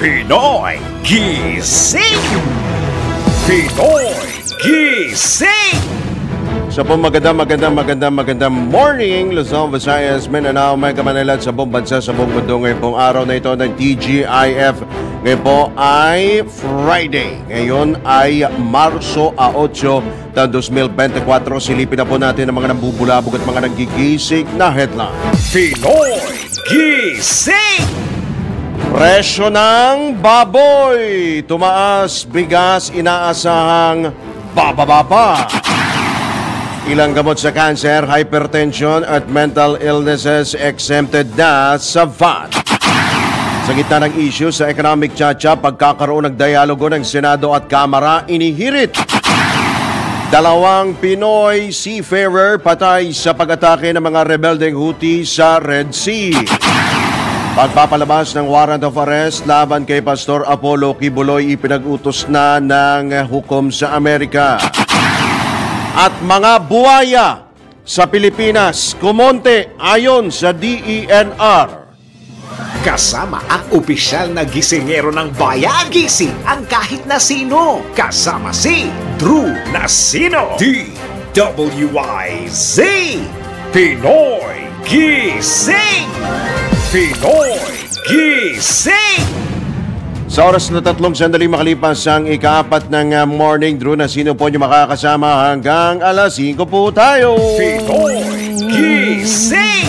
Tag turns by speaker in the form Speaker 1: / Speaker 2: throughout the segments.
Speaker 1: Pinoy Gising! Pinoy Gising!
Speaker 2: So po magandang morning, Luzon, Visayas, Mindanao, Mega Manila at sa buong bansa, sa buong mundo. Ngayon pong araw na ito ng TGIF. Ngayon po ay Friday. Ngayon ay Marso 8, taon 2024. Silipin na po natin ang mga nambubulabog at mga nagigising na headline.
Speaker 1: Pinoy Gising!
Speaker 2: Presyo ng baboy tumaas, bigas inaasahang bababa pa. Ilang gamot sa cancer, hypertension at mental illnesses exempted na sa VAT. Sa gitna ng issue sa economic tsa-tsa, pagkakaroon ng dialogo ng Senado at Kamara inihirit. 2 Pinoy seafarer patay sa pag-atake ng mga rebeldeng Houthi sa Red Sea. Pagpapalabas ng warrant of arrest laban kay Pastor Apollo Kibuloy ipinag-utos na ng hukom sa Amerika. At mga buwaya sa Pilipinas kumonte ayon sa DENR.
Speaker 1: Kasama ang opisyal na gisingero ng bayan, gising ang kahit na sino. Kasama si Drew Nasino, DWIZ, Pinoy Gising! Pinoy Gising!
Speaker 2: Sa oras na 3 sandali makalipas ang ika-4 ng morning, Drew Nasino po niyo makakasama hanggang alas 5 po tayo.
Speaker 1: Pinoy Gising!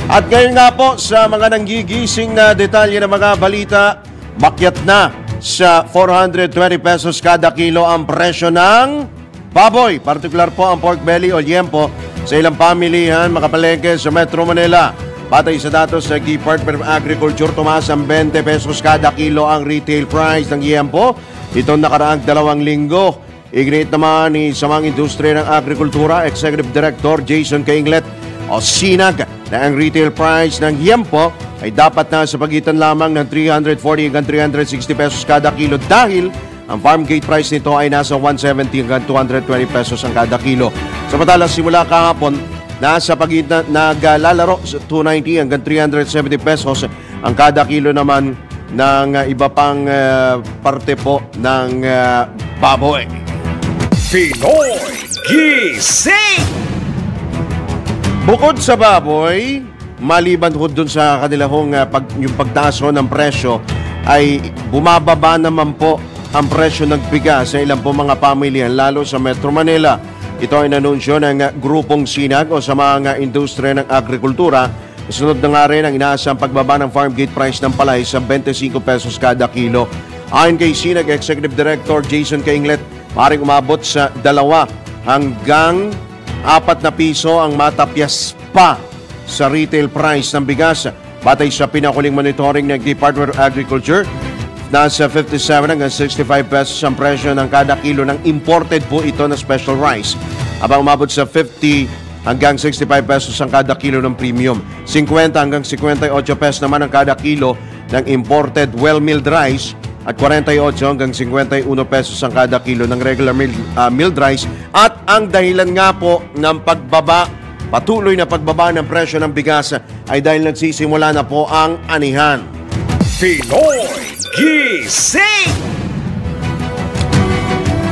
Speaker 2: At ngayon nga po sa mga nanggigising na detalye ng mga balita, makyat na sa 420 pesos kada kilo ang presyo ng baboy. Partikular po ang pork belly o liempo sa ilang pamilihan, makapalengke sa Metro Manila. Batay sa datos ng Department of Agriculture, tumaas ang 20 pesos kada kilo ang retail price ng liempo itong nakaraang 2 linggo. Iginit naman ni Samang Industriya ng Agrikultura, Executive Director Jason Kainglet o Sinag, na ang retail price ng liempo ay dapat na sa pagitan lamang ng 340 hanggang 360 pesos kada kilo dahil ang farm gate price nito ay nasa 170 hanggang 220 pesos ang kada kilo. Samantala simula kahapon, nasa pagitan naglalaro sa 290 hanggang 370 pesos ang kada kilo naman ng iba pang parte po ng baboy.
Speaker 1: Pinoy Gising!
Speaker 2: Bukod sa baboy, maliban ho dun sa kanilang yung pagtaas ng presyo, ay bumababa naman po ang presyo ng bigas sa ilang po mga pamilya, lalo sa Metro Manila. Ito ay nanunsyo ng grupong Sinag o sa mga industriya ng agrikultura. Sunod na nga rin ang inaasang pagbaba ng farm gate price ng palay sa 25 pesos kada kilo. Ayon kay Sinag Executive Director Jason Kainglet, maaaring umabot sa 2 hanggang 4 na piso ang matapyas pa sa retail price ng bigas. Batay sa pinakuling monitoring ng Department of Agriculture, nasa 57 hanggang 65 pesos ang presyo ng kada kilo ng imported po ito na special rice. Abang umabot sa 50 hanggang 65 pesos ang kada kilo ng premium. 50 hanggang 58 pesos naman ang kada kilo ng imported well-milled rice at 48 hanggang 51 pesos ang kada kilo ng regular milled rice. At ang dahilan nga po ng patuloy na pagbaba ng presyo ng bigas ay dahil nagsisimula na po ang anihan.
Speaker 1: Pinoy Gising!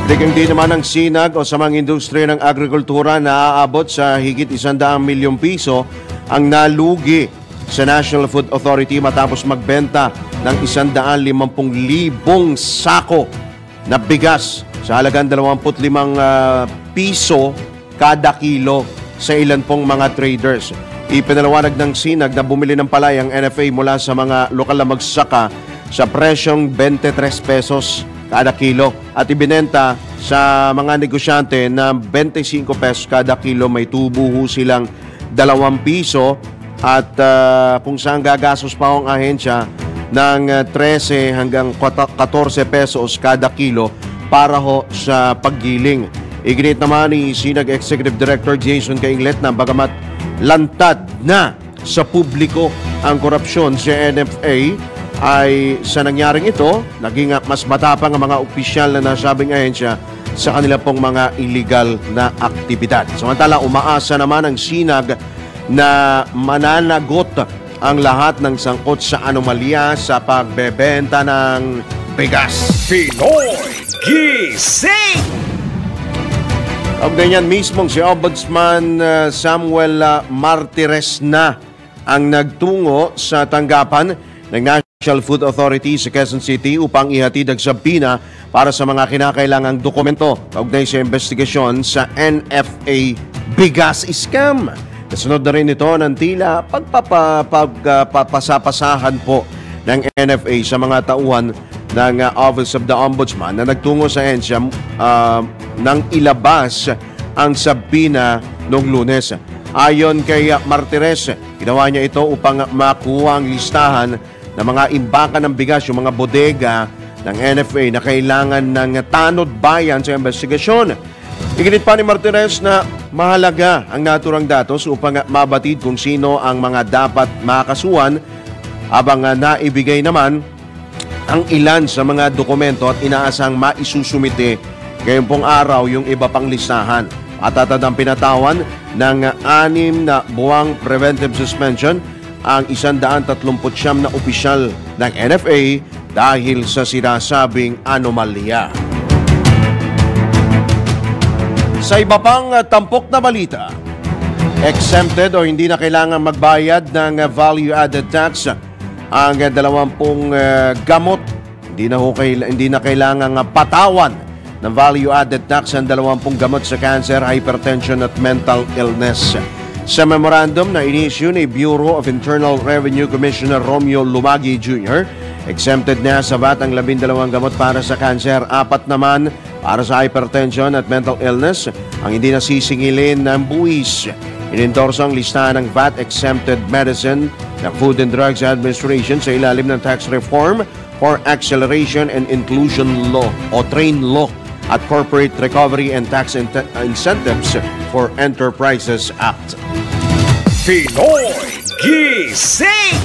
Speaker 2: Hindi naman ang Sinag o sa mga industriya ng agrikultura na aabot sa higit 100 milyong piso ang nalugi sa National Food Authority matapos magbenta ng 150,000 sako na bigas sa halagang 25 piso kada kilo sa ilan pong mga traders. Ipinaliwanag ng Sinag na bumili ng palay ang NFA mula sa mga lokal na magsasaka sa presyong 23 pesos kada kilo at ibinenta sa mga negosyante na 25 pesos kada kilo. May tubo ho silang 2 piso at kung saan gagastos pa ang ahensya ng 13 hanggang 14 pesos kada kilo para ho sa paggiling. Iginit naman ni Sinag Executive Director Jason Kainglet na bagamat lantad na sa publiko ang korupsyon sa NFA, ay sa nangyaring ito, naging mas matapang ang mga opisyal na nasabing ahensya sa kanila pong mga illegal na aktibidad. Samantala, umaasa naman ang Sinag na mananagot ang lahat ng sangkot sa anomalya sa pagbebenta ng bigas.
Speaker 1: Pinoy Gising!
Speaker 2: Ganyan mismong si Ombudsman Samuel Martires na ang nagtungo sa tanggapan ng National Food Authority sa Quezon City upang ihatid ang sabina para sa mga kinakailangang dokumento kaugnay sa investigasyon sa NFA bigas scam. Kasunod na rin ito ng tila pagpapasapasahan po ng NFA sa mga tauhan ng Office of the Ombudsman na nagtungo sa ensya nang ilabas ang sabina noong Lunes. Ayon kay Martires, ginawa niya ito upang makuha ang listahan ng mga imbakan ng bigas, yung mga bodega ng NFA na kailangan ng tanod bayan sa investigasyon. Iginit pa ni Martires na mahalaga ang naturang datos upang mabatid kung sino ang mga dapat makasuhan habang naibigay naman ang ilan sa mga dokumento at inaasang maisusumite ngayong pong araw yung iba pang listahan. Matatandang pinatawan ng 6 na buwang preventive suspension ang 139 na opisyal ng NFA dahil sa sinasabing anomalya. Sa iba pang tampok na balita, exempted o hindi na kailangan magbayad ng value-added tax ang 20 gamot. Hindi na kailangan patawan ng value-added tax ang 20 gamot sa cancer, hypertension at mental illness. Sa memorandum na inisyu ni Bureau of Internal Revenue Commissioner Romeo Lumagi Jr., exempted na sa VAT ang 12 gamot para sa cancer, 4 naman para sa hypertension at mental illness. Ang hindi nasisingilin ng buwis. Inendorso ang listahan ng VAT-exempted medicine ng Food and Drugs Administration sa ilalim ng Tax Reform for Acceleration and Inclusion Law o TRAIN Law at Corporate Recovery and Tax Incentives for Enterprises Act.
Speaker 1: Pinoy Gising!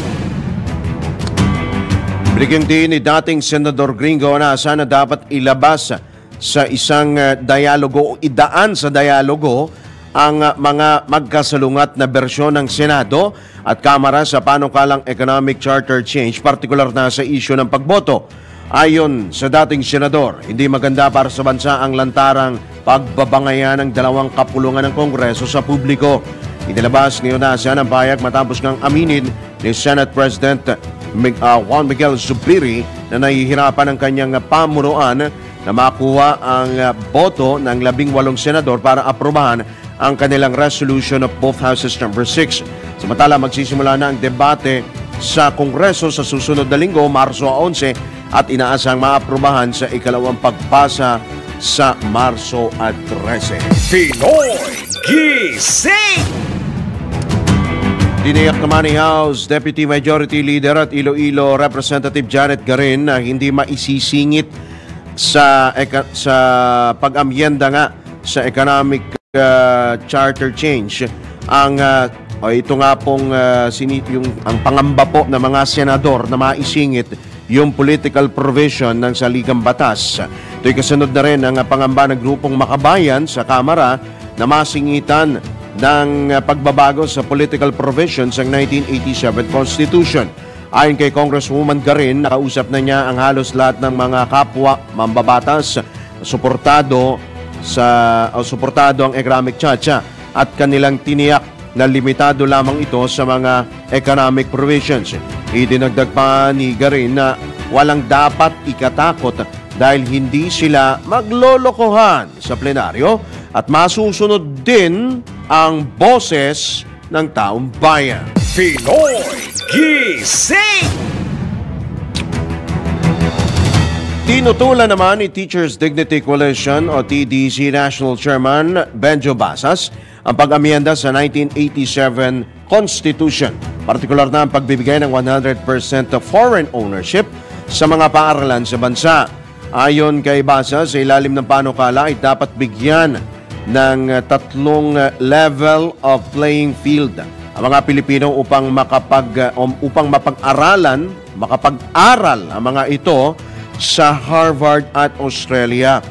Speaker 2: Binigyang din ni dating Senador Gringo na sana dapat ilabas sa isang dialogo o idaan sa dialogo ang mga magkasalungat na bersyon ng Senado at Kamara sa panukalang economic charter change, partikular na sa isyu ng pagboto. Ayon sa dating senador, hindi maganda para sa bansa ang lantarang pagbabangayan ng 2 kapulungan ng Kongreso sa publiko. Inilabas ni Onasya ang pahayag matapos ngang aminin ni Senate President Juan Miguel Zubiri na nahihirapan ang kanyang pamunuan na makuha ang boto ng 18 senador para aprobahan ang kanilang resolution of both houses number 6. Samantala, magsisimula na ang debate sa Kongreso sa susunod na linggo, Marso 11, at inaasang maaprobahan sa ikalawang pagpasa sa Marso 13.
Speaker 1: Pinoy Gising!
Speaker 2: Tiniyak naman ni House Deputy Majority Leader at Iloilo Representative Janet Garin na hindi maisisingit sa pag-amyenda nga sa economic charter change ang ito nga pong ang pangamba po ng mga senador na maisingit yung political provision ng saligang batas. Ito'y kasunod na rin ang pangamba ng grupong Makabayan sa Kamara na masingitan ng pagbabago sa political provisions ng 1987 Constitution. Ayon kay Congresswoman Garin, nakausap na niya ang halos lahat ng mga kapwa mambabatas suportado ang economic charter at kanilang tiniyak na limitado lamang ito sa mga economic provisions. Idinagdag pa ni Garin na walang dapat ikatakot dahil hindi sila maglolokohan sa plenaryo at masusunod din ang boses ng taong bayan.
Speaker 1: Pinoy Gising!
Speaker 2: Tinutulan naman ni Teachers Dignity Coalition o TDC National Chairman Benjo Basas ang pag-amyenda sa 1987 Constitution. Partikular na ang pagbibigay ng 100% of foreign ownership sa mga paaralan sa bansa. Ayon kay Basas, sa ilalim ng panukala ay dapat bigyan ng 3 level of playing field ang mga Pilipino upang mapag-aral ang mga ito sa Harvard at Australia.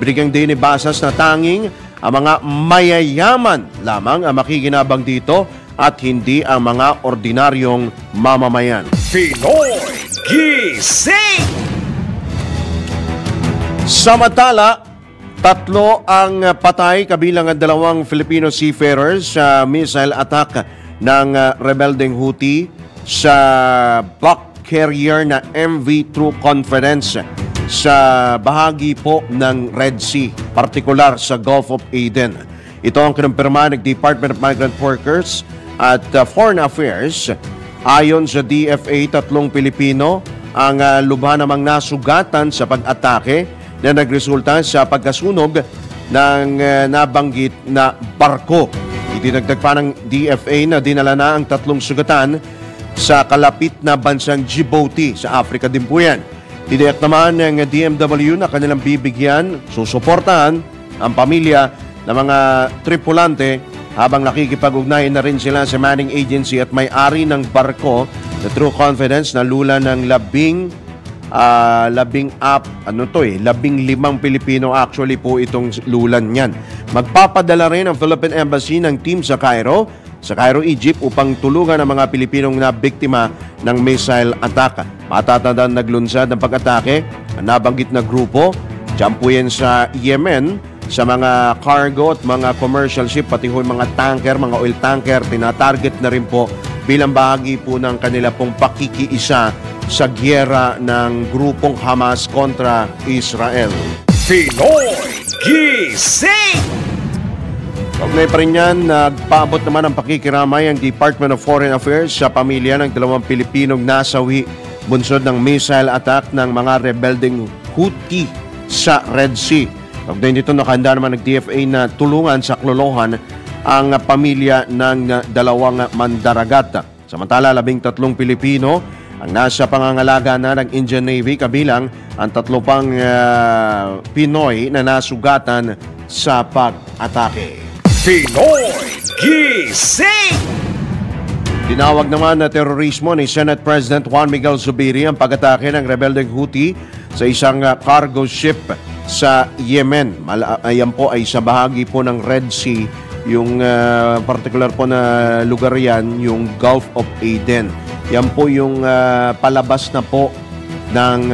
Speaker 2: Binigyang din ni Basas na tanging ang mga mayayaman lamang ang makikinabang dito at hindi ang mga ordinaryong mamamayan.
Speaker 1: Pinoy Gising!
Speaker 2: Samantala, 3 ang patay kabilang ang 2 Filipino seafarers sa missile attack ng rebeldeng Houthi sa bulk carrier na MV True Confidence sa bahagi po ng Red Sea, partikular sa Gulf of Aden. Ito ang kinumpirma ng Department of Migrant Workers at Foreign Affairs. Ayon sa DFA, 3 Pilipino ang lubha namang nasugatan sa pag-atake na nagresulta sa pagkasunog ng nabanggit na barko. Idinagdag pa ng DFA na dinala na ang 3 sugatan sa kalapit na bansang Djibouti sa Africa din po yan. Tiniyak naman ng DMW na kanilang bibigyan, susuportahan ang pamilya ng mga tripulante habang nakikipag-ugnayan na rin sila sa manning agency at may-ari ng barko na True Confidence na lula ng 15 Pilipino actually po itong lulan niyan. Magpapadala rin ang Philippine Embassy ng team sa Cairo, Egypt upang tulungan ang mga Pilipinong na biktima ng missile attack. Matatandaan naglunsad ng pag-atake ang nabanggit na grupo, dyan po yan sa Yemen, sa mga cargo at mga commercial ship, pati ho mga tanker, mga oil tanker, tinatarget na rin po bilang bahagi po ng kanila pong pakikiisa sa gyera ng grupong Hamas kontra Israel.
Speaker 1: Pinoy Gising!
Speaker 2: Kaugnay pa rin yan, nagpaabot naman ang pakikiramay ang Department of Foreign Affairs sa pamilya ng 2 Pilipinong nasawi bunsod ng missile attack ng mga rebeldeng Houthi sa Red Sea. Kaugnay nito, nakahanda naman ng DFA na tulungan sa klolohan ang pamilya ng 2 mandaragat. Samantala, 13 Pilipino ang nasa pangangalaga na ng Indian Navy, kabilang ang 3 pang Pinoy na nasugatan sa pag-atake.
Speaker 1: Pinoy Gising!
Speaker 2: Tinawag naman na terorismo ni Senate President Juan Miguel Zubiri ang pag-atake ng rebeldeng Houthi sa isang cargo ship sa Yemen. Ayan po ay sa bahagi po ng Red Sea, yung particular po na lugar yan, yung Gulf of Aden. Yan po yung palabas na po ng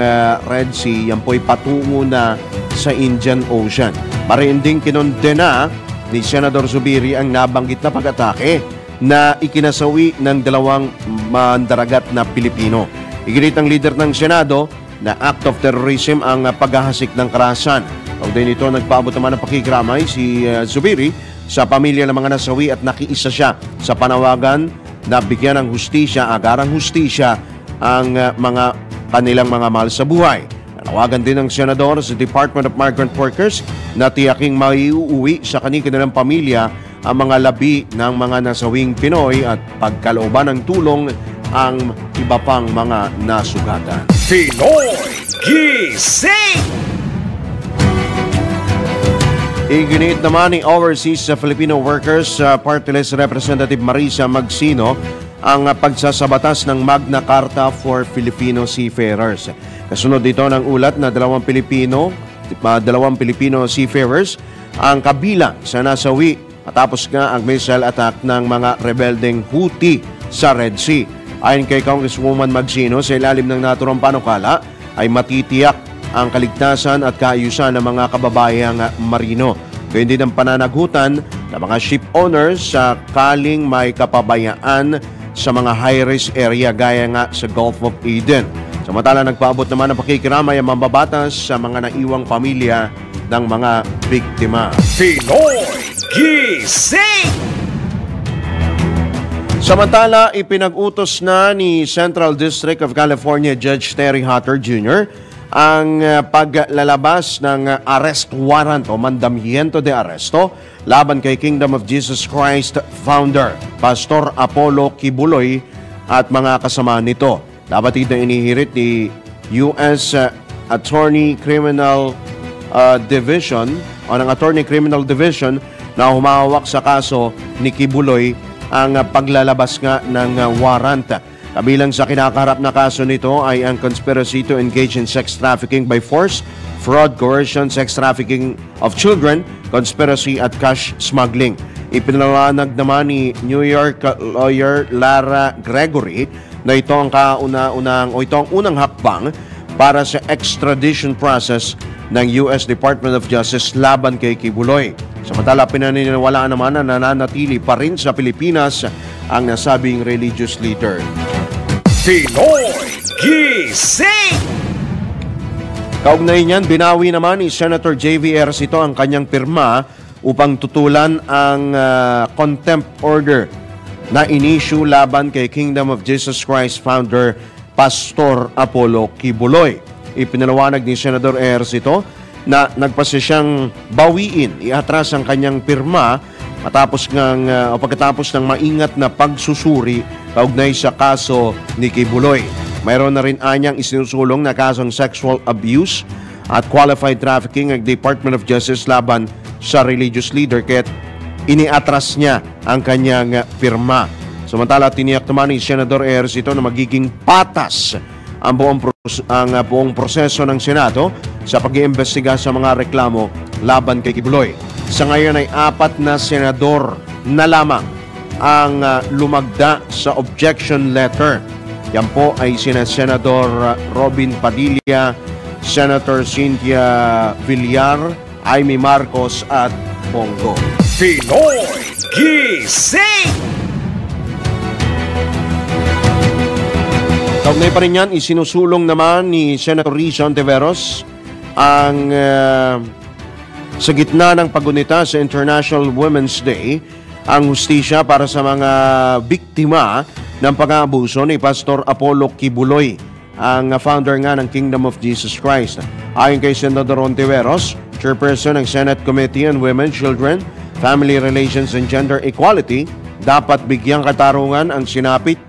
Speaker 2: Red Sea, yan po ay patungo na sa Indian Ocean. Marinding kinondena ni Senador Zubiri ang nabanggit na pag-atake na ikinasawi ng 2 mandaragat na Pilipino. Iginit ng leader ng Senado na act of terrorism ang paghahasik ng karahasan. Kaugnay nito, nagpaabot naman ng pakikramay si Zubiri sa pamilya ng mga nasawi at nakiisa siya sa panawagan na bigyan ng hustisya, agarang hustisya ang mga kanilang mga mahal sa buhay. Nanawagan din ng Senador sa Department of Migrant Workers na tiyaking maiuwi sa kanilang pamilya ang mga labi ng mga nasawing Pinoy at pagkalooban ng tulong ang iba pang mga nasugatan.
Speaker 1: Pinoy Gising!
Speaker 2: Iginit naman ni Overseas Filipino Workers Party List Representative Marisa Magsino ang pagsasabatas ng Magna Carta for Filipino Seafarers. Kasunod dito ng ulat na 2 Pilipino seafarers ang kabilang sa nasawi matapos nga ang missile attack ng mga rebeldeng Houthi sa Red Sea. Ayon kay Congresswoman Magsino, sa ilalim ng naturang panukala ay matitiyak ang kaligtasan at kaayusan ng mga kababayang marino. Gayun din ang pananagutan ng mga ship owners sa kaling may kapabayaan sa mga high-risk area gaya nga sa Gulf of Aden. Samantala, nagpaabot naman ng pakikiramay ang mambabatas sa mga naiwang pamilya ng mga biktima.
Speaker 1: Pinoy Gising!
Speaker 2: Samantala, ipinag-utos na ni Central District of California Judge Terry Hutter Jr. ang paglalabas ng arrest warrant o mandamiento de arresto laban kay Kingdom of Jesus Christ founder Pastor Apollo Kibuloy at mga kasama nito. Dapat ito inihirit ni U.S. Attorney Criminal Division o ng Attorney Criminal Division na humahawak sa kaso ni Kibuloy ang paglalabas nga ng warrant. Kabilang sa kinakaharap na kaso nito ay ang conspiracy to engage in sex trafficking by force, fraud, coercion, sex trafficking of children, conspiracy at cash smuggling. Ipinaliwanag naman ni New York lawyer Lara Gregory na ito ang unang hakbang para sa extradition process ng US Department of Justice laban kay Kibuloy. Samantala, pinaniniwalaan naman na nananatili pa rin sa Pilipinas ang nasabing religious leader.
Speaker 1: Pinoy Gising!
Speaker 2: Kaugnay niyan, binawi naman ni Senator J.V. Ejercito ang kanyang pirma upang tutulan ang contempt order na inisyu laban kay Kingdom of Jesus Christ founder Pastor Apollo Kibuloy. Ipinaliwanag ni Senador Ejercito na nagpasya siyang bawiin, iatras ang kanyang pirma pagkatapos ng maingat na pagsusuri kaugnay sa kaso ni Kibuloy. Mayroon na rin anyang isinusulong na kasong sexual abuse at qualified trafficking ang Department of Justice laban sa religious leader kaya't iniatras niya ang kanyang pirma. Samantala, tiniyak naman ni Senador Ejercito na magiging patas ang buong proseso ng Senado sa pag-iimbestiga sa mga reklamo laban kay Kibuloy. Sa ngayon ay 4 na senador na lamang ang lumagda sa objection letter. Yan po ay sina Senador Robin Padilla, Senator Cynthia Villar, Amy Marcos at Bongo.
Speaker 1: Pinoy Gising!
Speaker 2: Kaugnay pa rin yan, isinusulong naman ni Senator Risa Ontiveros ang sa gitna ng pagunita sa International Women's Day ang hustisya para sa mga biktima ng pang-aabuso ni Pastor Apollo Kibuloy, ang founder nga ng Kingdom of Jesus Christ. Ayon kay Senator Ontiveros, chairperson ng Senate Committee on Women, Children, Family Relations and Gender Equality, dapat bigyang katarungan ang sinapit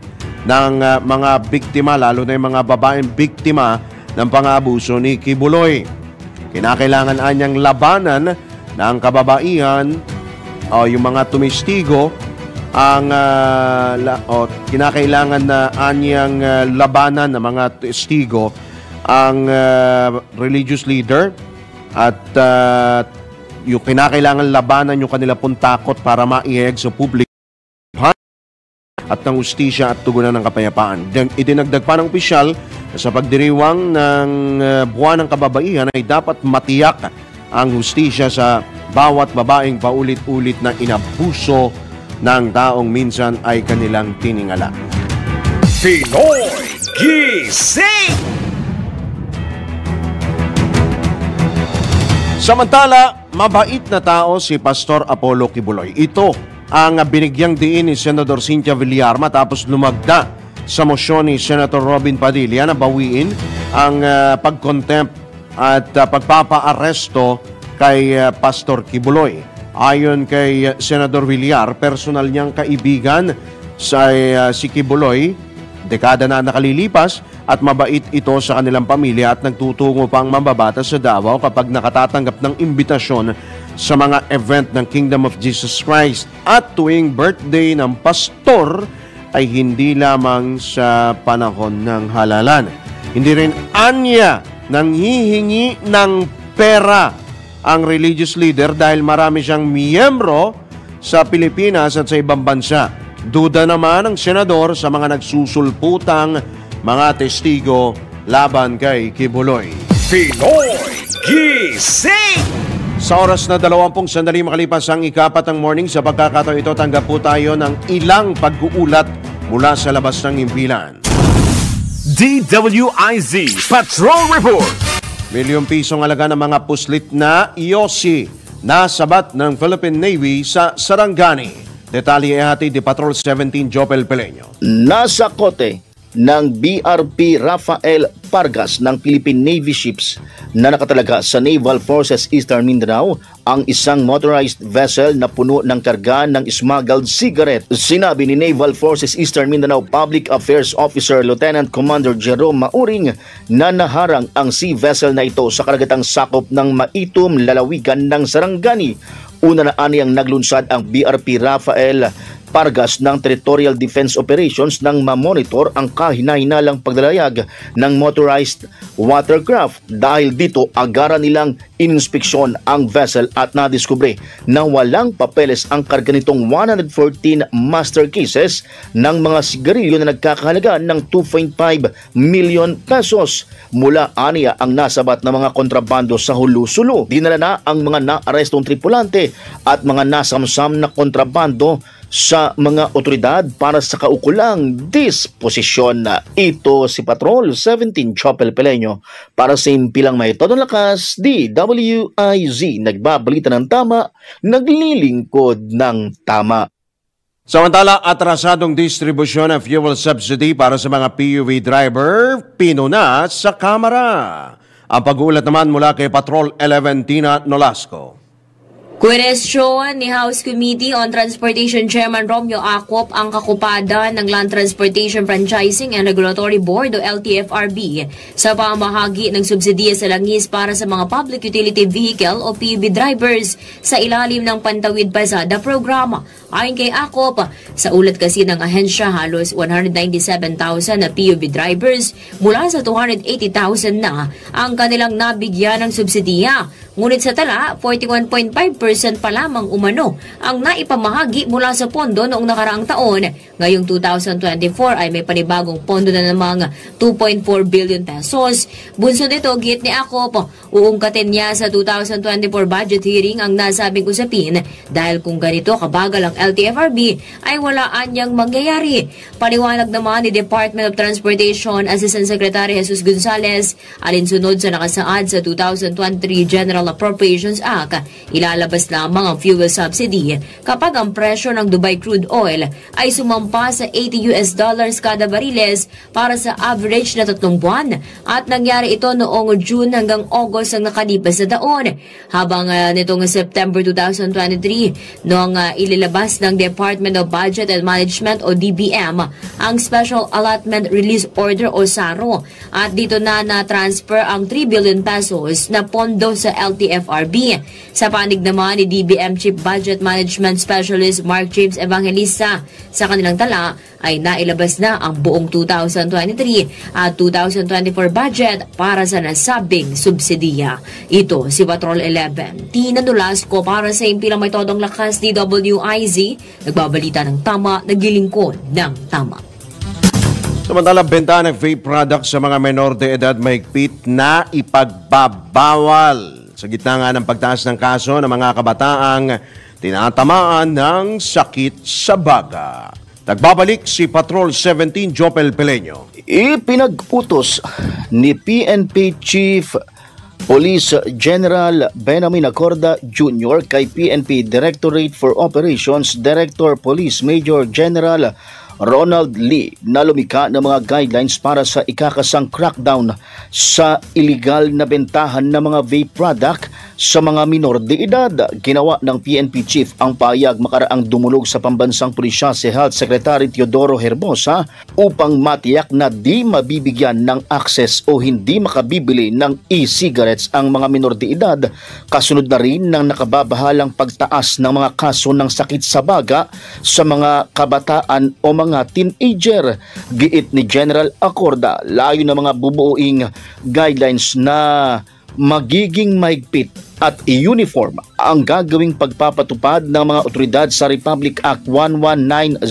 Speaker 2: ng mga biktima, lalo na yung mga babaeng biktima ng pang-aabuso ni Kibuloy. Kinakailangan anyang labanan ng kababaihan o yung mga tumistigo ang kinakailangan na anyang labanan ng mga testigo ang religious leader at yung kinakailangan labanan yung kanila pong takot para maiheg sa publiko at ng hustisya at tugunan ng kapayapaan. Idinagdag pa ng opisyal na sa pagdiriwang ng buwan ng kababaihan ay dapat matiyak ang hustisya sa bawat babaeng paulit-ulit na inabuso ng taong minsan ay kanilang tiningala.
Speaker 1: Pinoy Gising!
Speaker 2: Samantala, mabait na tao si Pastor Apollo Kibuloy. Ito ang binigyang diin ni Senator Cynthia Villar matapos lumagda sa mosyon ni Senator Robin Padilla na bawiin ang pagkontempt at pagpapaaresto kay Pastor Kibuloy. Ayon kay Senator Villar, personal niyang kaibigan si Kibuloy, dekada na nakalilipas at mabait ito sa kanilang pamilya at nagtutungo pang mambabatas sa Davao kapag nakatatanggap ng imbitasyon sa mga event ng Kingdom of Jesus Christ at tuwing birthday ng pastor ay hindi lamang sa panahon ng halalan. Hindi rin anya nanghihingi ng pera ang religious leader dahil marami siyang miyembro sa Pilipinas at sa ibang bansa. Duda naman ang senador sa mga nagsusulputang mga testigo laban kay Kibuloy.
Speaker 1: Pinoy Gising!
Speaker 2: Sa oras na 20 sandali makalipas ang ikapatang morning, sa pagkakataon ito tanggap po tayo ng ilang pag-uulat mula sa labas ng impilan.
Speaker 1: DWIZ Patrol Report.
Speaker 2: ₱1,000,000 halaga ng mga puslit na Yossi na sabat ng Philippine Navy sa Sarangani. Detalye hatid ni Patrol 17 Jopel Peleño.
Speaker 3: Nasa kote ng BRP Rafael Pargas ng Philippine Navy ships na nakatalaga sa Naval Forces Eastern Mindanao ang isang motorized vessel na puno ng karga ng smuggled cigarette. Sinabi ni Naval Forces Eastern Mindanao Public Affairs Officer Lieutenant Commander Jerome Mauring na naharang ang sea vessel na ito sa karagatang sakop ng Maitum, lalawigan ng Sarangani. Una na aniyang naglunsad ang BRP Rafael Pargas ng Territorial Defense Operations nang mamonitor ang kahina-hinalang paglalayag ng motorized watercraft. Dahil dito, agaran nilang ininspeksyon ang vessel at nadiskubre na walang papeles ang karga nitong 114 master cases ng mga sigarilyo na nagkakahalaga ng 2.5 million pesos. Mula aniya ang nasabat na mga kontrabando sa Hulu-Sulu. Dinala na ang mga naarestong tripulante at mga nasamsam na kontrabando sa mga otoridad para sa kaukulang disposisyon. Ito si Patrol 17 Chopel Peleño para sa impilang may todong lakas, DWIZ, nagbabalita ng tama, naglilingkod ng tama.
Speaker 2: Samantala, atrasadong distribusyon ng fuel subsidy para sa mga PUV driver, pinuna sa Kamara. Ang pag-uulat naman mula kay Patrol 11 Tina Nolasco.
Speaker 4: Kwenesyon ni House Committee on Transportation Chairman Romeo Acop ang kakupada ng Land Transportation Franchising and Regulatory Board o LTFRB sa pamahagi ng subsidiya sa langis para sa mga Public Utility Vehicle o PUV drivers sa ilalim ng Pantawid Pasada programa. Ayon kay Acop, sa ulat kasi ng ahensya, halos 197,000 na PUV drivers mula sa 280,000 na ang kanilang nabigyan ng subsidiya. Ngunit sa tala, 41.5% pa lamang umano ang naipamahagi mula sa pondo noong nakaraang taon. Ngayong 2024 ay may panibagong pondo na namang 2.4 billion pesos. Bunso nito, git ni Acop, uungkatin niya sa 2024 budget hearing ang nasabing usapin dahil kung ganito kabagal ang LTFRB ay wala anyang mangyayari. Paliwanag naman ni Department of Transportation Assistant Secretary Jesus Gonzales, alinsunod sa nakasaad sa 2023 General Appropriations Act, ilalabas lamang ang fuel subsidy kapag ang presyo ng Dubai crude oil ay sumampa sa $80 kada bariles para sa average na 3 buwan at nangyari ito noong June hanggang August ang nakalipas na taon. Habang nitong September 2023 noong ililabas ng Department of Budget and Management o DBM ang Special Allotment Release Order o SARO at dito na na-transfer ang 3 billion pesos na pondo sa LTFRB. Sa panig naman ni DBM Chief Budget Management Specialist Mark James Evangelista, sa kanilang tala ay nailabas na ang buong 2023 at 2024 budget para sa nasabing subsidiya. Ito si Patrol 11 Tina Nolasco para sa impilang may todong lakas, DWIZ, nagbabalita ng tama, naglilingkod ng tama.
Speaker 2: Samantala, benta ng vape products sa mga menor de edad mahigpit na ipagbabawal. Sa gitna nga ng pagtaas ng kaso ng mga kabataang tinatamaan ng sakit sa baga. Nagbabalik si Patrol 17 Jopel Peleño.
Speaker 3: Ipinagputos ni PNP Chief Police General Benjamin Acorda Jr. kay PNP Directorate for Operations Director Police Major General Ronald Lee na lumika ng mga guidelines para sa ikakasang crackdown sa illegal na bentahan ng mga vape product sa mga minor de edad. Ginawa ng PNP Chief ang pahayag makaraang dumulog sa Pambansang Pulisya si Health Secretary Teodoro Herbosa upang matiyak na di mabibigyan ng access o hindi makabibili ng e-cigarettes ang mga minor de edad. Kasunod na rin ng nakababahalang pagtaas ng mga kaso ng sakit sa baga sa mga kabataan o mga teenager. Giit ni General Acorda, layo na mga bubuuing guidelines na magiging mahigpit at uniform ang gagawing pagpapatupad ng mga otoridad sa Republic Act 11900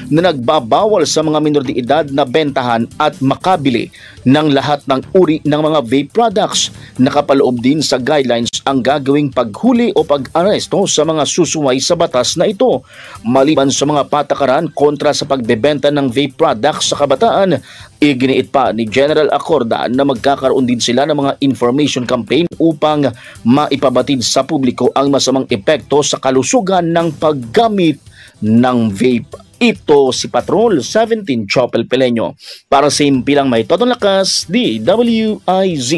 Speaker 3: na nagbabawal sa mga minor de edad na bentahan at makabili ng lahat ng uri ng mga vape products. Nakapaloob din sa guidelines ang gagawing paghuli o pag-aresto sa mga susuway sa batas na ito. Maliban sa mga patakaran kontra sa pagbebenta ng vape products sa kabataan, iginiit pa ni General Acorda na magkakaroon din sila ng mga information campaign upang maipabatid sa publiko ang masamang epekto sa kalusugan ng paggamit ng vape. Ito si Patrol 17 Chopel Peleño para sa impilang may todong lakas, DWIZ.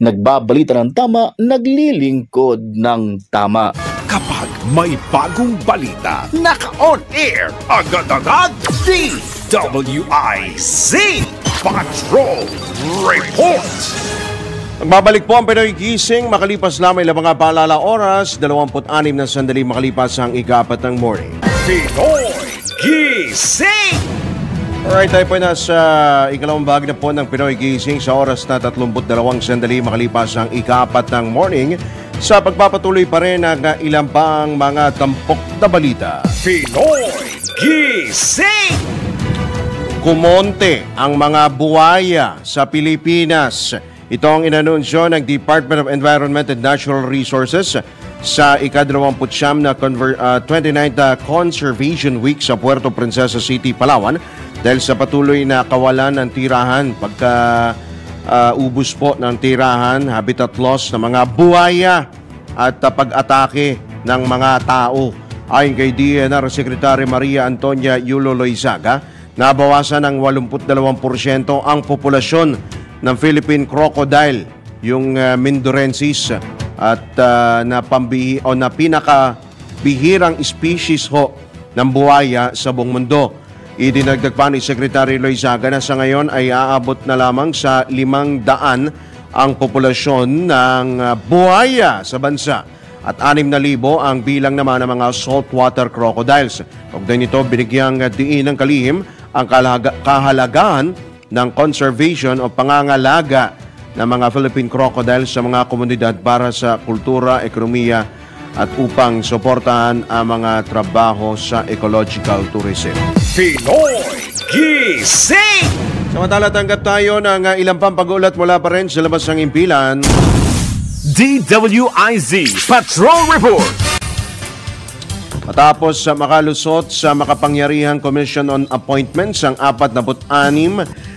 Speaker 3: Nagbabalita ng tama, naglilingkod ng tama.
Speaker 1: Kapag may bagong balita, naka-on air, agad-agad, DWIZ Patrol Report.
Speaker 2: Magbabalik po ang Pinoy Gising makalipas lamang ilang mga paalala oras, 26 na sandali makalipas ang ika-4 ng morning.
Speaker 1: Pinoy Gising!
Speaker 2: Alright, tayo po nasa ikalawang bahagi na po ng Pinoy Gising sa oras na 32 sandali makalipas ang ika-4 ng morning sa pagpapatuloy pa rin ng ilang pang mga tampok na balita.
Speaker 1: Pinoy Gising!
Speaker 2: Kumonte ang mga buwaya sa Pilipinas. Ito ang inanunsyo ng Department of Environment and Natural Resources sa ika-29 na 29th Conservation Week sa Puerto Princesa City, Palawan dahil sa patuloy na kawalan ng tirahan ubos po ng tirahan, habitat loss ng mga buwaya at pag-atake ng mga tao. Ayon kay DENR Secretary Maria Antonia Yulo Loizaga, nabawasan ng 82% ang populasyon ng Philippine crocodile, yung Mindorensis, at na pinakabihirang species ho ng buwaya sa buong mundo. Idinagdag pa ni Secretary Loizaga na sa ngayon ay aabot na lamang sa 500 ang populasyon ng buwaya sa bansa at 6,000 ang bilang naman ng mga saltwater crocodiles. Kaugnay nito, binigyang diin ng kalihim ang kahalagahan ng conservation o pangangalaga ng mga Philippine crocodiles sa mga komunidad para sa kultura, ekonomiya at upang suportahan ang mga trabaho sa ecological tourism.
Speaker 1: Pinoy Gising!
Speaker 2: Samantala, tanggap tayo ng ilang pang pag-ulat mula pa rin sa labas ng impilan.
Speaker 1: DWIZ Patrol Report!
Speaker 2: Matapos makalusot sa makapangyarihang Commission on Appointments ang 46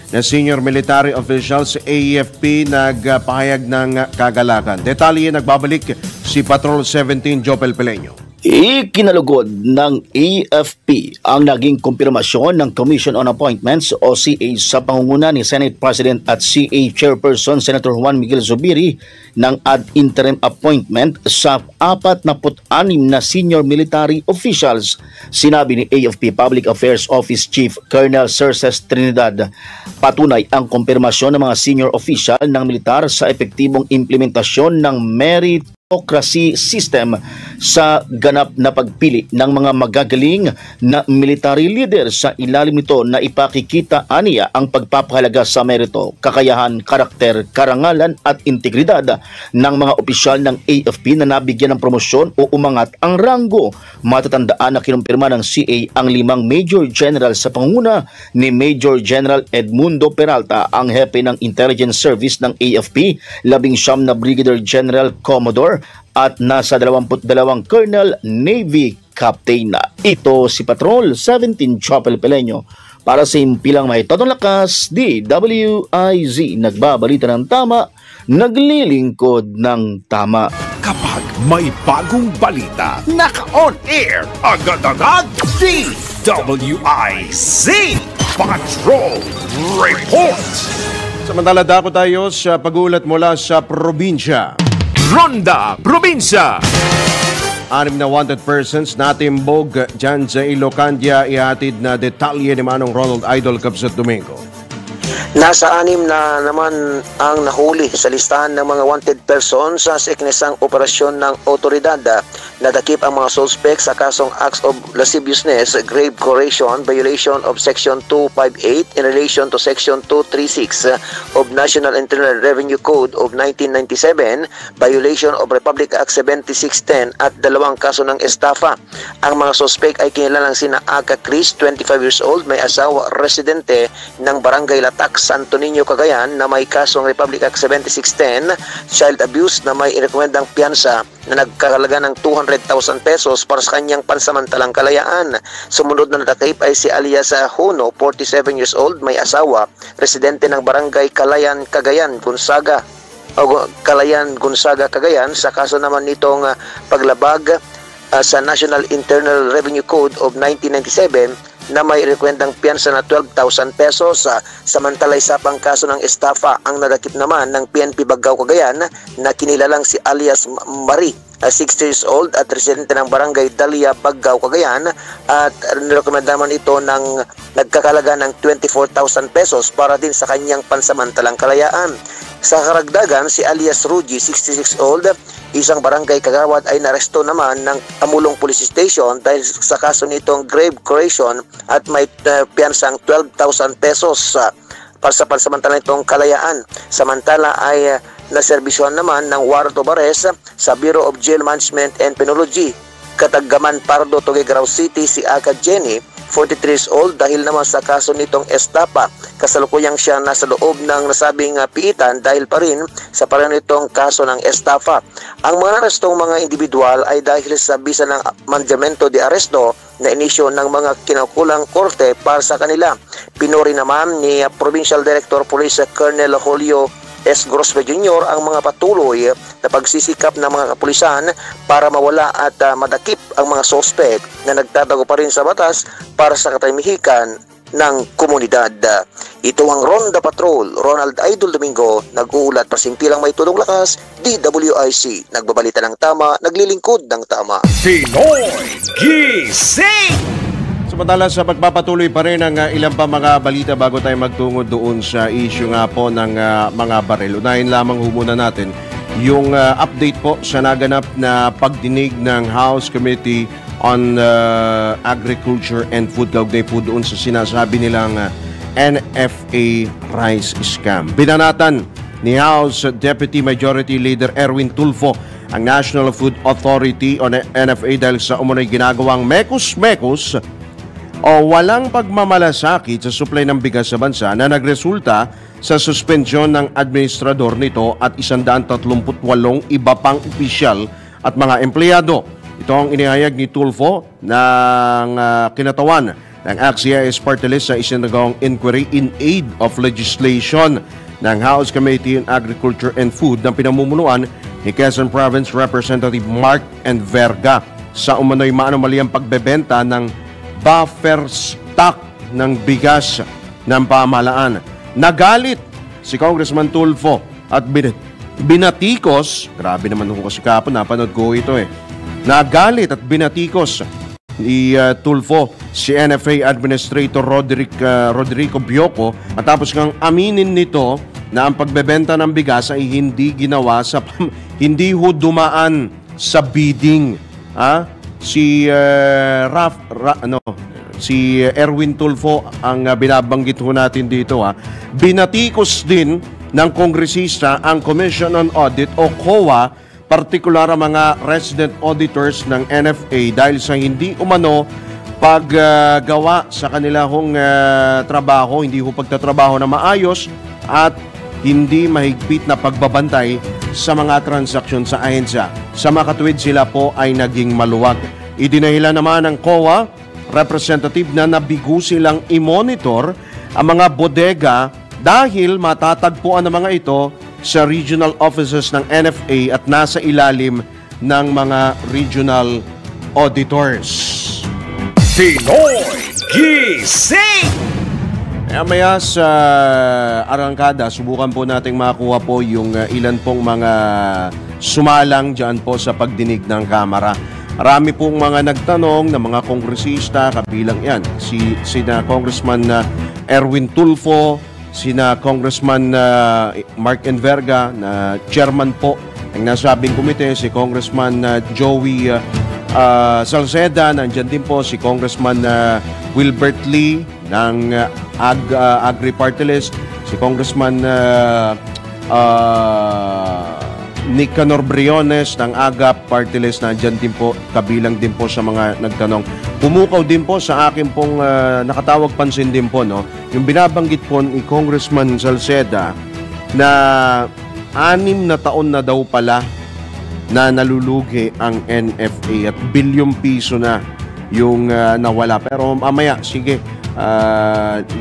Speaker 2: na senior military officials sa AFP nagpahayag ng kagalakan. Detalye nagbabalik si Patrol 17 Jopel Peleño.
Speaker 3: Ikinalugod ng AFP ang naging kumpirmasyon ng Commission on Appointments o CA sa pangunguna ni Senate President at CA Chairperson Senator Juan Miguel Zubiri ng ad interim appointment sa 46 na senior military officials. Sinabi ni AFP Public Affairs Office Chief Colonel Cerces Trinidad, patunay ang kumpirmasyon ng mga senior official ng militar sa epektibong implementasyon ng meritocracy system sa ganap na pagpili ng mga magagaling na military leader. Sa ilalim nito na ipakikita aniya ang pagpapahalaga sa merito, kakayahan, karakter, karangalan at integridad ng mga opisyal ng AFP na nabigyan ng promosyon o umangat ang ranggo. Matatandaan na kinumpirma ng CA ang 5 Major General sa pangunguna ni Major General Edmundo Peralta, ang hepe ng Intelligence Service ng AFP, 19 na Brigadier General Commodore at nasa 22 Colonel Navy Captain na. Ito si Patrol 17 Chopel Peleño para sa impilang may totong lakas, DWIZ, nagbabalita ng tama, naglilingkod ng tama.
Speaker 1: Kapag may bagong balita, naka-on air agad-agad, DWIZ Patrol Report!
Speaker 2: Samantala, dako tayo sa pag-ulat mula sa probinsya.
Speaker 1: Ronda Probinsya!
Speaker 2: 6 na wanted persons natimbog dyan sa Ilocandia, ihatid na detalye ni Manong Ronald Idol Capsat Domingo.
Speaker 5: Nasa 6 na naman ang nahuli sa listahan ng mga wanted persons sa iknesang operasyon ng otoridad. Nadakip ang mga suspect sa kasong acts of lasciviousness, grave coercion, violation of Section 258 in relation to Section 236 of National Internal Revenue Code of 1997, violation of Republic Act 7610 at 2 kaso ng estafa. Ang mga suspect ay kinilalang sina Aka Chris, 25 years old, may asawa, residente ng Barangay Latak, Santo Niño, Cagayan, na may kasong Republic Act 7610, child abuse, na may irekomendang piyansa na nagkakalaga ng 200,000 pesos para sa kanyang pansamantalang kalayaan. Sumunod na natakip ay si alias Huno, 47 years old, may asawa, residente ng Barangay Kalayan, Cagayan, Gonzaga, Cagayan, sa kaso naman nitong paglabag sa National Internal Revenue Code of 1997 na may rekwentang piyansa na 12,000 pesos. Samantala, isa pang kaso ng estafa ang nadakip naman ng PNP Bagao, Cagayan, na kinilalang si alias Marie, 60 years old at residente ng Barangay Dalia, Bagao, Cagayan, at nirekomenda naman ito ng nagkakalaga ng 24,000 pesos para din sa kanyang pansamantalang kalayaan. Sa karagdagan, si alias Ruji, 66 old, Isang barangay kagawad ay naresto naman ng Amulong Police Station dahil sa kaso nitong grave coercion at may piyansang 12,000 pesos para sa pansamantala nitong kalayaan. Samantala ay naserbisyohan naman ng warrant of arrest sa Bureau of Jail Management and Penology, Katagaman Pardo, Tuguegarao City si Aga Jenny, 43 years old, dahil naman sa kaso nitong estapa. Kasalukuyang siya nasa loob ng nasabing piitan dahil pa rin sa pareho nitong kaso ng estafa. Ang mga arestong mga individual ay dahil sa bisa ng mandamento de arresto na inisyo ng mga kinukulang korte para sa kanila. Pinuri naman ni Provincial Director Police Colonel Julio S. Grosve Jr. ang mga patuloy na pagsisikap ng mga kapulisan para mawala at madakip ang mga sospek na nagtatago pa rin sa batas para sa katahimikan ng komunidad. Ito ang Ronda Patrol, Ronald Idol Domingo, nag-uulat para simpilang may tulong lakas, DWIC, nagbabalita ng tama, naglilingkod ng tama.
Speaker 1: Pinoy Gising!
Speaker 2: Samantala sa pagpapatuloy pa rin ang ilang pa mga balita bago tayo magtungo doon sa issue nga po ng mga baril. Unahin lamang muna natin yung update po sa naganap na pagdinig ng House Committee on Agriculture and Food kaugnay po doon sa sinasabi nilang NFA rice scam. Binanatan ni House Deputy Majority Leader Erwin Tulfo ang National Food Authority o NFA dahil sa umunoy ginagawang mekos-mekos o walang pagmamalasakit sa supply ng bigas sa bansa na nagresulta sa suspensyon ng administrador nito at 138 iba pang opisyal at mga empleyado. Ito ang inihayag ni Tulfo ng kinatawan ng ACT-CIS Party List sa isinagawang inquiry in aid of legislation ng House Committee on Agriculture and Food ng pinamumunuan ni Quezon Province Representative Mark Enverga sa umano'y maanomaliang pagbebenta ng buffer stock ng bigas ng pamahalaan. Nagalit si Congressman Tulfo at binatikos, grabe naman kung kasi kapon, napanood ko ito Nagalit at binatikos ni Tulfo si NFA Administrator Rodrigo Bioco matapos ngang aminin nito na ang pagbebenta ng bigas ay hindi ginawa sa hindi ho dumaan sa bidding. Si si Erwin Tulfo ang binabanggit ho natin dito. Binatikos din ng kongresista ang Commission on Audit o COA, partikular ang mga resident auditors ng NFA dahil sa hindi umano paggawa sa kanilang trabaho, hindi ho pagtatrabaho na maayos at hindi mahigpit na pagbabantay sa mga transaksyon sa ahensya. Sa makatuwid sila po ay naging maluwag. Idinahilan naman ng COA representative na nabigo silang i-monitor ang mga bodega dahil matatagpuan ng mga ito sa regional offices ng NFA at nasa ilalim ng mga regional auditors.
Speaker 1: Pinoy Gising!
Speaker 2: Maya sa arangkada, subukan po nating makuha po yung ilan pong mga sumalang dyan po sa pagdinig ng Kamara. Marami pong mga nagtanong na mga kongresista, kabilang yan. Sina Congressman Erwin Tulfo, sina Congressman Mark Enverga, na chairman po ng nasabing komite, si Congressman Joey Salceda, nandyan din po si Congressman Wilbert Lee ng Agri Party List, si Congressman Nicanor Briones ng AGAP Party List, nandyan din po, kabilang din po sa mga nagtanong. Pumukaw din po sa akin pong nakatawag pansin din po, yung binabanggit po ni Congressman Salceda na 6 na taon na daw pala na nalulugi ang NFA at bilyong piso na yung nawala. Pero mamaya, sige,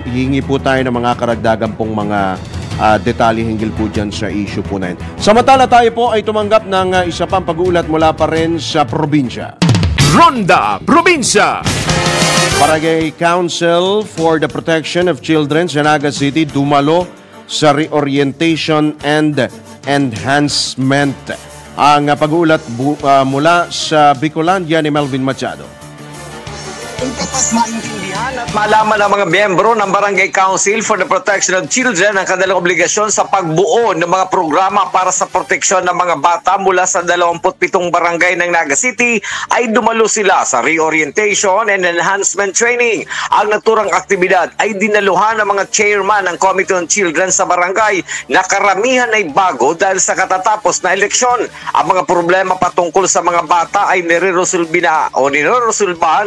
Speaker 2: hihingi po tayo ng mga karagdagan pong mga detalye hinggil po dyan sa issue po na yun. Samantala tayo po ay tumanggap ng isa pang pag-uulat mula pa rin sa probinsya.
Speaker 1: Ronda Probinsya!
Speaker 2: Barangay Council for the Protection of Children sa Naga City dumalo sa reorientation and enhancement. Ang pag-uulat mula sa Bicolandia ni Melvin Machado.
Speaker 6: Ang tapat maintindihan at malaman ng mga miyembro ng Barangay Council for the Protection of Children ang kanilang obligasyon sa pagbuo ng mga programa para sa proteksyon ng mga bata mula sa 27 barangay ng Naga City, ay dumalo sila sa reorientation and enhancement training. Ang naturang aktibidad ay dinaluhan ng mga chairman ng Committee on Children sa barangay na karamihan ay bago dahil sa katatapos na eleksyon. Ang mga problema patungkol sa mga bata ay niresolbahan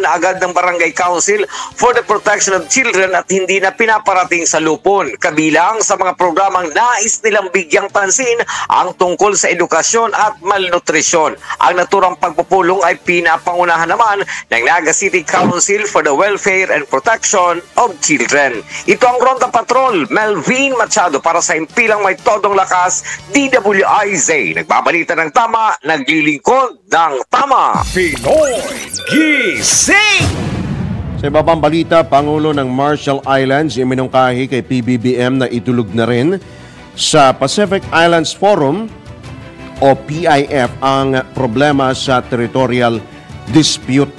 Speaker 6: na agad ng Barangay Council for the Protection of Children at hindi na pinaparating sa lupon. Kabilang sa mga programang nais nilang bigyang pansin ang tungkol sa edukasyon at malnutrisyon. Ang naturang pagpupulong ay pinapangunahan naman ng Naga City Council for the Welfare and Protection of Children. Ito ang Ronda Patrol, Melvin Machado para sa Impilang May Todong Lakas, DWIZ. Nagbabalita ng tama, naglilingkod ng tama.
Speaker 1: Pinoy Gising!
Speaker 2: Sa ibabang balita, Pangulo ng Marshall Islands iminungkahi kay PBBM na itulog na rin sa Pacific Islands Forum o PIF ang problema sa territorial dispute.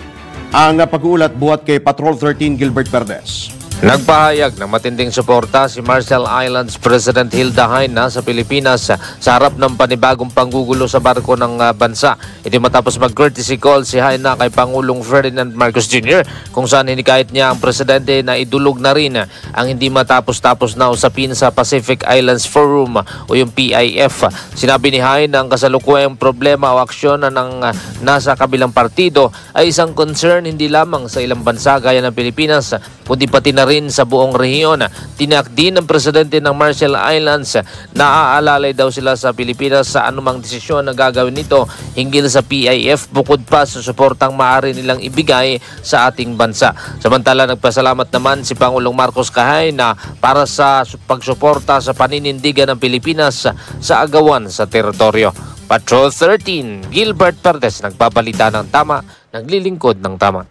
Speaker 2: Ang pag-uulat buhat kay Patrol 13 Gilbert Verdes.
Speaker 7: Nagpahayag ng matinding suporta si Marshall Islands President Hilda Heine sa Pilipinas sa harap ng panibagong panggugulo sa barko ng bansa. Ito matapos mag-courtesy call si Heine kay Pangulong Ferdinand Marcos Jr. kung saan hinikayat niya ang presidente na idulog na rin ang hindi matapos-tapos na usapin sa Pacific Islands Forum o yung PIF. Sinabi ni Heine ang kasalukuyang problema o aksyon ng nasa kabilang partido ay isang concern hindi lamang sa ilang bansa gaya ng Pilipinas kundi pati na rin sa buong rehiyon. Tinak din ng presidente ng Marshall Islands na aalalay daw sila sa Pilipinas sa anumang desisyon na gagawin nito hinggil sa PIF bukod pa sa suportang maaari nilang ibigay sa ating bansa. Samantala, nagpasalamat naman si Pangulong Marcos kay Heine para sa pagsuporta sa paninindigan ng Pilipinas sa agawan sa teritoryo. Patrol 13, Gilbert Verdes, nagbabalita ng tama, naglilingkod ng tama.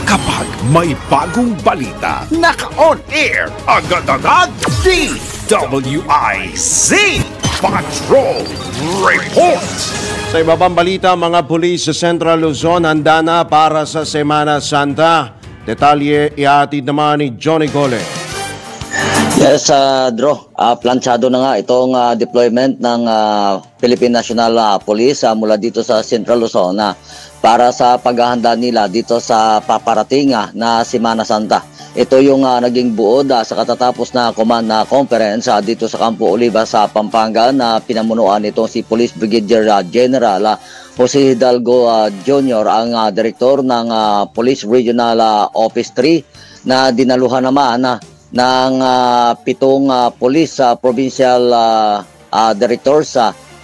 Speaker 1: Kapag may bagong balita, naka-on air, agad-agad, DWIZ Patrol Report!
Speaker 2: Sa ibabang balita, mga pulis sa Central Luzon handa na para sa Semana Santa. Detalye ihatid naman ni Johnny Gole.
Speaker 8: Yes, Dro, planchado na nga itong deployment ng Philippine National Police mula dito sa Central Luzon para sa paghahanda nila dito sa paparating na Semana Santa. Ito yung naging buod sa katatapos na command conference dito sa Campo Oliva sa Pampanga na pinamunuan nito si Police Brigadier General Jose Hidalgo Jr., ang direktor ng Police Regional Office 3 na dinaluhan naman ng 7 police provincial directors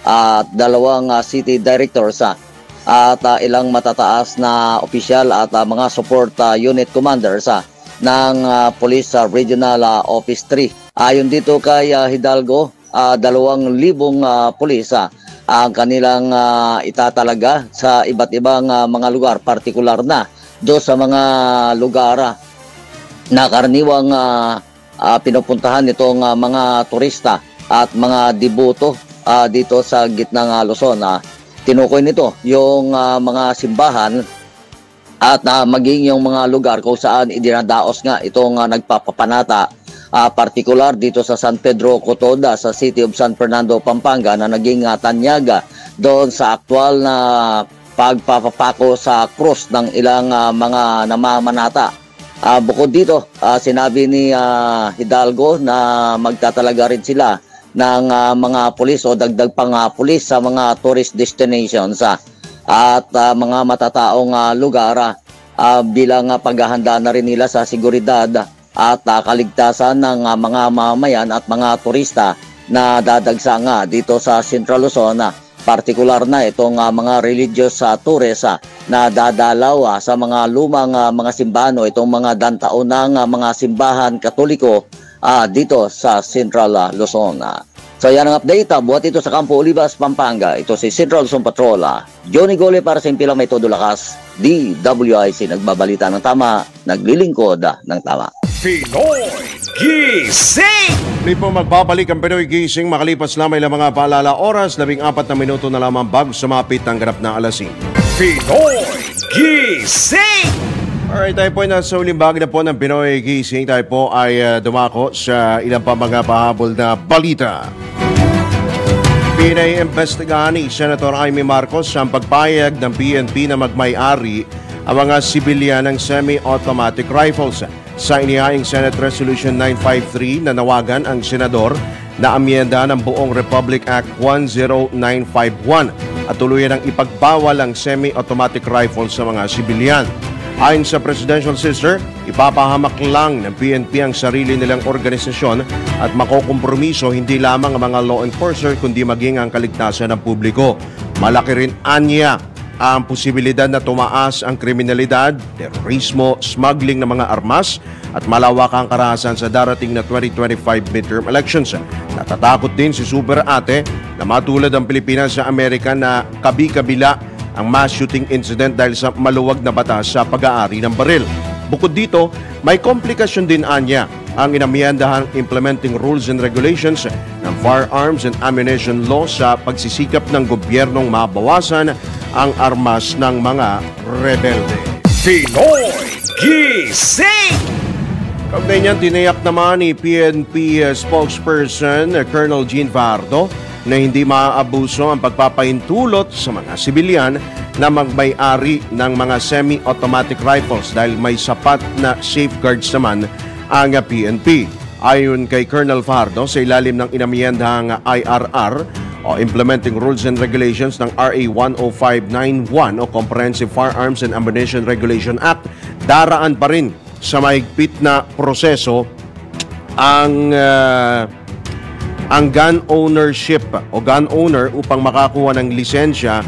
Speaker 8: at 2 city directors at ilang matataas na opisyal at mga support unit commanders ng Police Regional Office 3. Ayon dito kay Hidalgo, 2,000 pulis ang kanilang itatalaga sa iba't ibang mga lugar, partikular na do sa mga lugar na karaniwang pinupuntahan nitong mga turista at mga deboto dito sa gitnang Luzon. Tinukoy nito yung mga simbahan at maging yung mga lugar kung saan idinadaos nga itong nagpapapanata, partikular dito sa San Pedro Cotoda sa City of San Fernando, Pampanga na naging tanyaga doon sa aktual na pagpapapako sa krus ng ilang mga namamanata. Bukod dito, sinabi ni Hidalgo na magtatalaga rin sila ng mga pulis o dagdag pang pulis sa mga tourist destinations at mga matataong lugar bilang paghahanda na rin nila sa seguridad at kaligtasan ng mga mamayan at mga turista na dadagsa nga dito sa Central Luzon, partikular na itong mga religious tourists na dadalaw sa mga lumang mga simbahan o itong mga dantaunang mga simbahan Katoliko dito sa Central Luzon. So yan ang update. Buhat ito sa Campo Olivas, Pampanga. Ito si Central Luzon Patrol. Johnny Gole para sa Impilang May Todo Lakas. DWIC, nagbabalita ng tama, naglilingkod ng tama.
Speaker 1: Pinoy Gising!
Speaker 2: Muli po magbabalik ang Pinoy Gising makalipas lamang ilang mga paalala oras, 14 na minuto na lamang bago sumapit ang ganap na alasin.
Speaker 1: Pinoy Gising!
Speaker 2: Alright, tayo po ay nasa uling bahagi na po ng Pinoy Gising. Tayo po ay dumako sa ilang pa mga pahabol na balita. Pinaiimbestigahan ni Senator Amy Marcos ang pagpayag ng PNP na magmay-ari ang mga sibilyan ng semi-automatic rifles. Sa inihaing Senate Resolution 953 na nawagan ang senador na amyenda ng buong Republic Act 10951 at tuluyan ang ipagbawal ang semi-automatic rifles sa mga sibilyan. Ayon sa Presidential Sister, ipapahamak lang ng PNP ang sarili nilang organisasyon at makokompromiso hindi lamang ang mga law enforcer kundi maging ang kaligtasan ng publiko. Malaki rin anya ang posibilidad na tumaas ang kriminalidad, terorismo, smuggling ng mga armas at malawak ang karahasan sa darating na 2025 midterm elections. Natatakot din si Super Ate na matulad ang Pilipinas sa Amerika na kabi-kabila ang mass shooting incident dahil sa maluwag na batas sa pag-aari ng baril. Bukod dito, may komplikasyon din anya ang inamyendahang implementing rules and regulations ng Firearms and Ammunition Law sa pagsisikap ng gobyernong mabawasan ang armas ng mga rebelde.
Speaker 1: Pinoy Gising!
Speaker 2: Kaugnay niyan, tinayak naman ni PNP spokesperson Colonel Jean Fajardo na hindi maaabuso ang pagpapahintulot sa mga sibilyan na magmay-ari ng mga semi-automatic rifles dahil may sapat na safeguards naman ang PNP. Ayon kay Colonel Fajardo, sa ilalim ng inamyendahang IRR o Implementing Rules and Regulations ng RA 10591 o Comprehensive Firearms and Ammunition Regulation Act, daraan pa rin sa mahigpit na proseso ang gun ownership o gun owner upang makakuha ng lisensya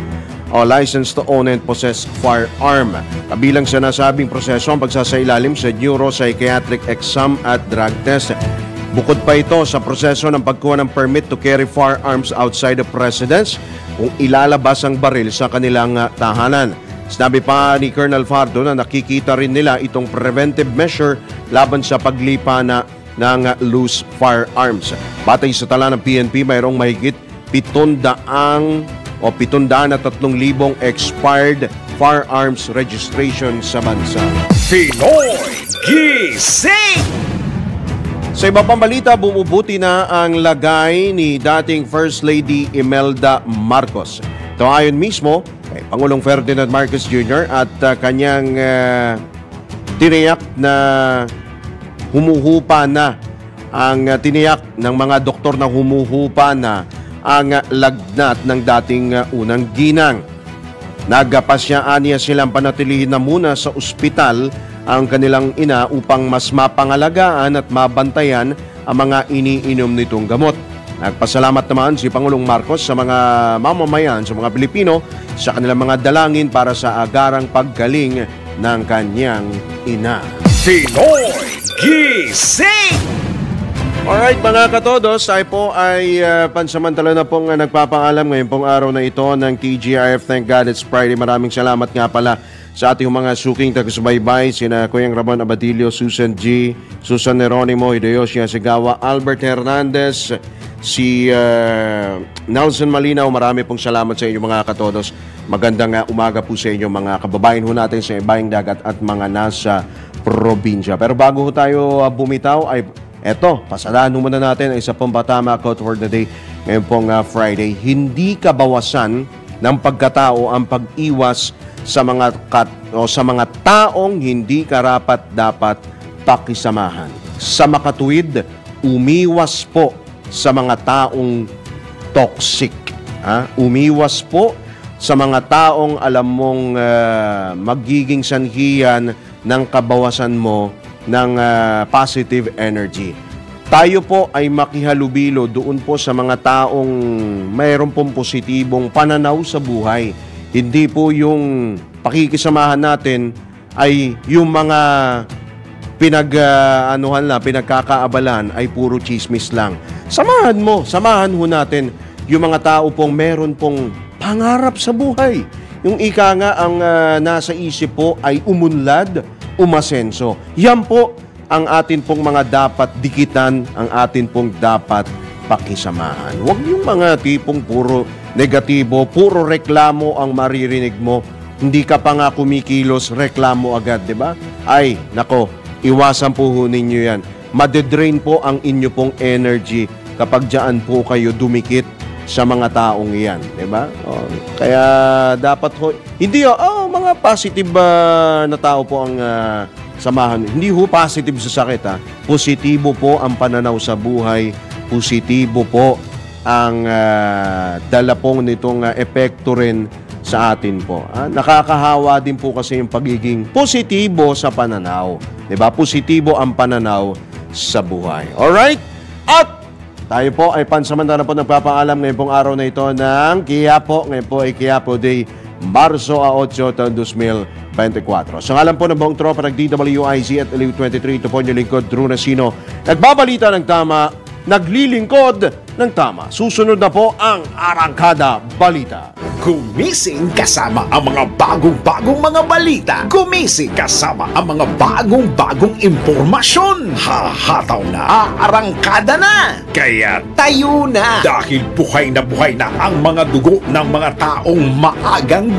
Speaker 2: o license to own and possess firearm. Kabilang sa nasabing proseso ang pagsasailalim sa neuropsychiatric exam at drug test. Bukod pa ito sa proseso ng pagkuha ng permit to carry firearms outside of residence kung ilalabas ang baril sa kanilang tahanan. Sinabi pa ni Colonel Fajardo na nakikita rin nila itong preventive measure laban sa paglipa ng loose firearms. Batay sa tala ng PNP, mayroong mahigit 703,000 expired firearms registration sa bansa.
Speaker 1: Pinoy Gising!
Speaker 2: Sa iba pang balita, bumubuti na ang lagay ni dating First Lady Imelda Marcos. Ito ayon mismo kay Pangulong Ferdinand Marcos Jr. at kanyang tiniyak na humuhupa na ang tiniyak ng mga doktor na humuhupa na ang lagnat ng dating unang ginang. Nagpasyaan niya silang panatilihin na muna sa ospital ang kanilang ina upang mas mapangalagaan at mabantayan ang mga iniinom nitong gamot. Nagpasalamat naman si Pangulong Marcos sa mga mamamayan, sa mga Pilipino sa kanilang mga dalangin para sa agarang paggaling ng kanyang ina.
Speaker 1: Pinoy Gising!
Speaker 2: Alright mga katodos, tayo po ay pansamantala na pong nagpapaalam ngayon pong araw na ito ng TGIF. Thank God it's Friday. Maraming salamat nga pala sa ating mga suking taga-subaybay, sina Kuyang Ramon Abadillo, Susan G, Susan Neronimo, Hideyoshi Asigawa, Albert Hernandez, si Nelson Malinaw. Marami pong salamat sa inyo mga katodos. Magandang umaga po sa inyo mga kababayan ho natin sa ibayang dagat at mga nasa probinsya. Pero bago tayo bumitaw ay eto, pasadahan muna natin ang isa pong patama quote for the day ngayon pong Friday. Hindi kabawasan ng pagkatao ang pag-iwas sa mga taong hindi karapat dapat pakisamahan. Sa makatuwid, umiwas po sa mga taong toxic. Umiwas po sa mga taong alam mong magiging sanhiyan ng kabawasan mo ng positive energy. Tayo po ay makihalubilo doon po sa mga taong mayroon pong positibong pananaw sa buhay. Hindi po yung pakikisamahan natin ay yung mga pinagkakaabalan ay puro chismis lang. Samahan ho natin yung mga tao pong meron pong pangarap sa buhay. Yung ika nga ang nasa isip po ay umunlad, umasenso. Yan po ang atin pong mga dapat dikitan, ang atin pong dapat pakisamahan. Huwag yung mga tipong puro negatibo, puro reklamo ang maririnig mo. hindi ka pa nga kumikilos, reklamo agad, di ba? Ay, nako, iwasan po ho ninyo yan. Madedrain po ang inyo pong energy kapag dyan po kayo dumikit sa mga taong iyan, di ba? Kaya dapat ho, hindi mga positive na tao po ang samahan. Hindi ho positive sa sakit, ha. Positibo po ang pananaw sa buhay, positibo po ang dala pong nitong epekto rin sa atin po. Nakakahawa din po kasi yung pagiging positibo sa pananaw. Diba? Positibo ang pananaw sa buhay. Alright? At tayo po ay pansamantala po nagpapaalam ngayon pong araw na ito ng Quiapo. Ngayon po ay Quiapo Day, Marso 8, taon 2024. Sa ngalan po ng buong tropa ng DWIZ at Aliw 23, ito po yung lingkod, Drew Nasino. Nagbabalita ng tama, naglilingkod ng tama. Susunod na po ang Arangkada Balita.
Speaker 1: Gumising kasama ang mga bagong-bagong mga balita. Gumising kasama ang mga bagong-bagong impormasyon. Hahataw na, aarangkada na. Kaya tayo na. Dahil buhay na ang mga dugo ng mga taong maagang